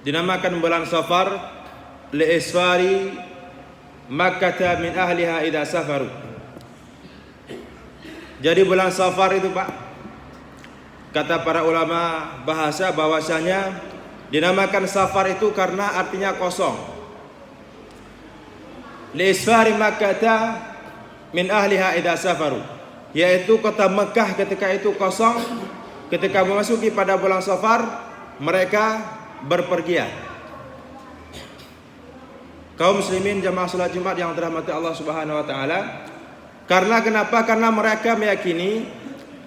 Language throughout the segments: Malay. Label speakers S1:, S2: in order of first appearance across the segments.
S1: dinamakan bulan Safar li'isfari Makkah min ahliha idza safaru. Jadi bulan Safar itu Pak, kata para ulama bahasa bahwasanya dinamakan Safar itu karena artinya kosong. Li'isfari Makkah min ahliha idza safaru, yaitu kota Mekah ketika itu kosong. Ketika memasuki pada bulan Safar, mereka berpergian. Kaum muslimin jamaah salat Jumat yang dirahmati Allah Subhanahu wa taala, karena kenapa? Karena mereka meyakini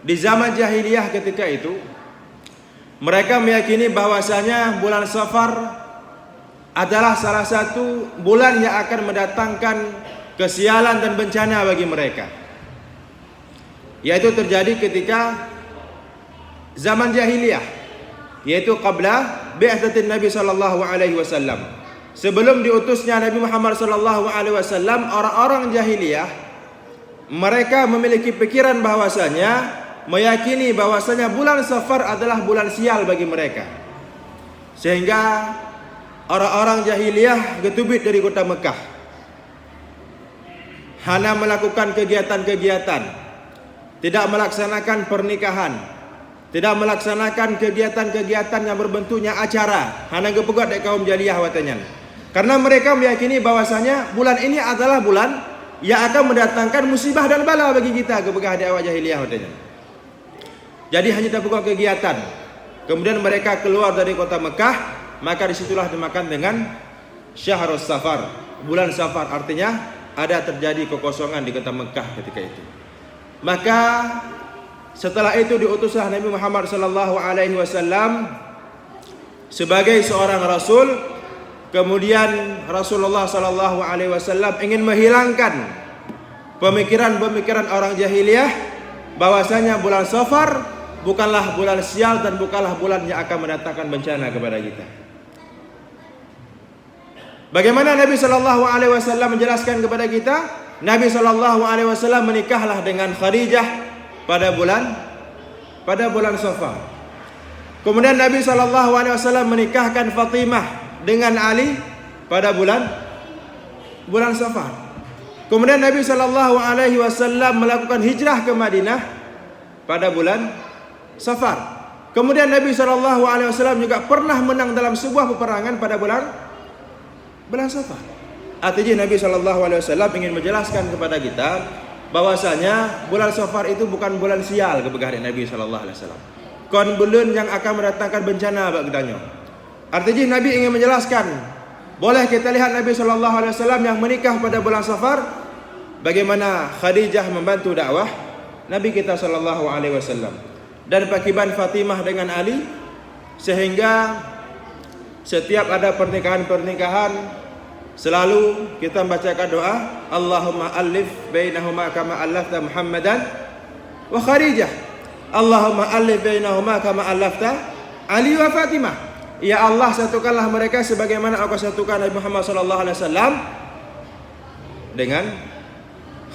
S1: di zaman jahiliyah ketika itu mereka meyakini bahwasanya bulan Safar adalah salah satu bulan yang akan mendatangkan kesialan dan bencana bagi mereka. Yaitu terjadi ketika zaman jahiliyah, yaitu qabla bi'atsatin Nabi sallallahu alaihi wasallam. Sebelum diutusnya Nabi Muhammad sallallahu alaihi wasallam, orang-orang jahiliyah mereka memiliki pikiran bahwasanya meyakini bahwasanya bulan Safar adalah bulan sial bagi mereka. Sehingga orang-orang jahiliyah getubit dari kota Mekah, hanya melakukan kegiatan-kegiatan, tidak melaksanakan pernikahan, tidak melaksanakan kegiatan-kegiatan yang berbentuknya acara, hanya gepegat dari kaum jahiliyah watanya. Karena mereka meyakini bahwasanya bulan ini adalah bulan yang akan mendatangkan musibah dan bala bagi kita, kebegah di awal jahiliyah watanya. Jadi hanya terbuka kegiatan. Kemudian mereka keluar dari kota Mekah, maka disitulah dimakan dengan Syahrus Safar, bulan Safar. Artinya ada terjadi kekosongan di kota Mekah ketika itu. Maka setelah itu diutuslah Nabi Muhammad sallallahu alaihi wasallam sebagai seorang rasul. Kemudian Rasulullah sallallahu alaihi wasallam ingin menghilangkan pemikiran-pemikiran orang jahiliyah bahwasanya bulan Safar bukanlah bulan sial dan bukanlah bulan yang akan mendatangkan bencana kepada kita. Bagaimana Nabi sallallahu alaihi wasallam menjelaskan kepada kita? Nabi sallallahu alaihi wasallam menikahlah dengan Khadijah pada bulan Safar. Kemudian Nabi sallallahu alaihi wasallam menikahkan Fatimah dengan Ali pada bulan Safar. Kemudian Nabi sallallahu alaihi wasallam melakukan hijrah ke Madinah pada bulan Safar. Kemudian Nabi sallallahu alaihi wasallam juga pernah menang dalam sebuah peperangan pada bulan Safar. Artinya Nabi sallallahu alaihi wasallam ingin menjelaskan kepada kita bahwasanya bulan Safar itu bukan bulan sial kebegaran Nabi sallallahu alaihi wasallam. Kon bulan yang akan mendatangkan bencana bagi kita. Artinya Nabi ingin menjelaskan, boleh kita lihat Nabi sallallahu alaihi wasallam yang menikah pada bulan Safar, bagaimana Khadijah membantu dakwah Nabi kita sallallahu alaihi wasallam, dan pakiban Fatimah dengan Ali, sehingga setiap ada pernikahan selalu kita membacakan doa, Allahumma alif bainahuma kama allafta Muhammadan wa Khadijah. Allahumma alif bainahuma kama allafta Ali wa Fatimah. Ya Allah, satukanlah mereka sebagaimana Engkau satukan Nabi Muhammad sallallahu alaihi wasallam dengan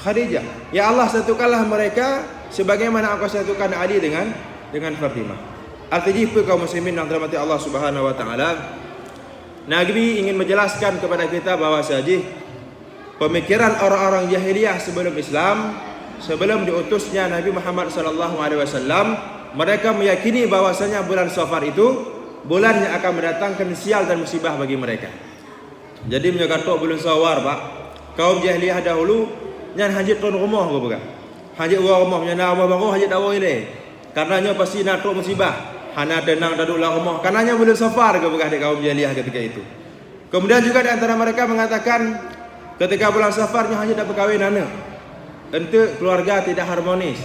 S1: Khadijah. Ya Allah, satukanlah mereka sebagaimana Engkau satukan Ali dengan Fatimah. Artinya kaum muslimin yang dirahmati Allah Subhanahu wa taala, Nabi ingin menjelaskan kepada kita bahwa saja pemikiran orang-orang jahiliyah sebelum Islam, sebelum diutusnya Nabi Muhammad sallallahu alaihi wasallam, mereka meyakini bahwasanya bulan Safar itu bulan yang akan mendatangkan sial dan musibah bagi mereka. Jadi menyakatok bulan Safar, Pak. Kaum jahiliyah dahulu nyan hajit tuan rumah ke bukan? Hajit orang rumah nyan rumah bangun hajit dawa ini. Karenanya pasti natok musibah. Hana tenang daduklah rumah. Karenanya bulan Safar ke bukan di kaum jahiliyah ketika itu. Kemudian juga di antara mereka mengatakan ketika bulan Safarnya hajit tak berkahwin anak. Tentu keluarga tidak harmonis.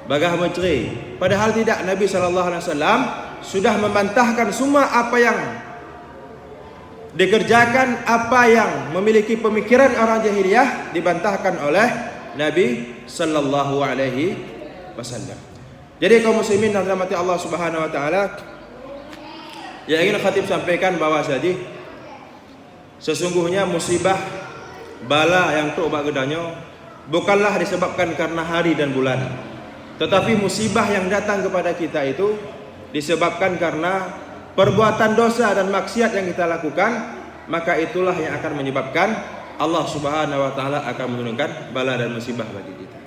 S1: Bagah menceri. Padahal tidak, Nabi sallallahu alaihi wasallam sudah membantahkan semua apa yang dikerjakan, apa yang memiliki pemikiran orang jahiliyah dibantahkan oleh Nabi sallallahu alaihi wasallam. Jadi kaum muslimin yang dirahmati Allah Subhanahu wa taala, yang ingin khatib sampaikan bahwa jadi sesungguhnya musibah bala yang tok bak gedanyo bukanlah disebabkan karena hari dan bulan, tetapi musibah yang datang kepada kita itu disebabkan karena perbuatan dosa dan maksiat yang kita lakukan, maka itulah yang akan menyebabkan Allah Subhanahu wa taala akan menurunkan bala dan musibah bagi kita.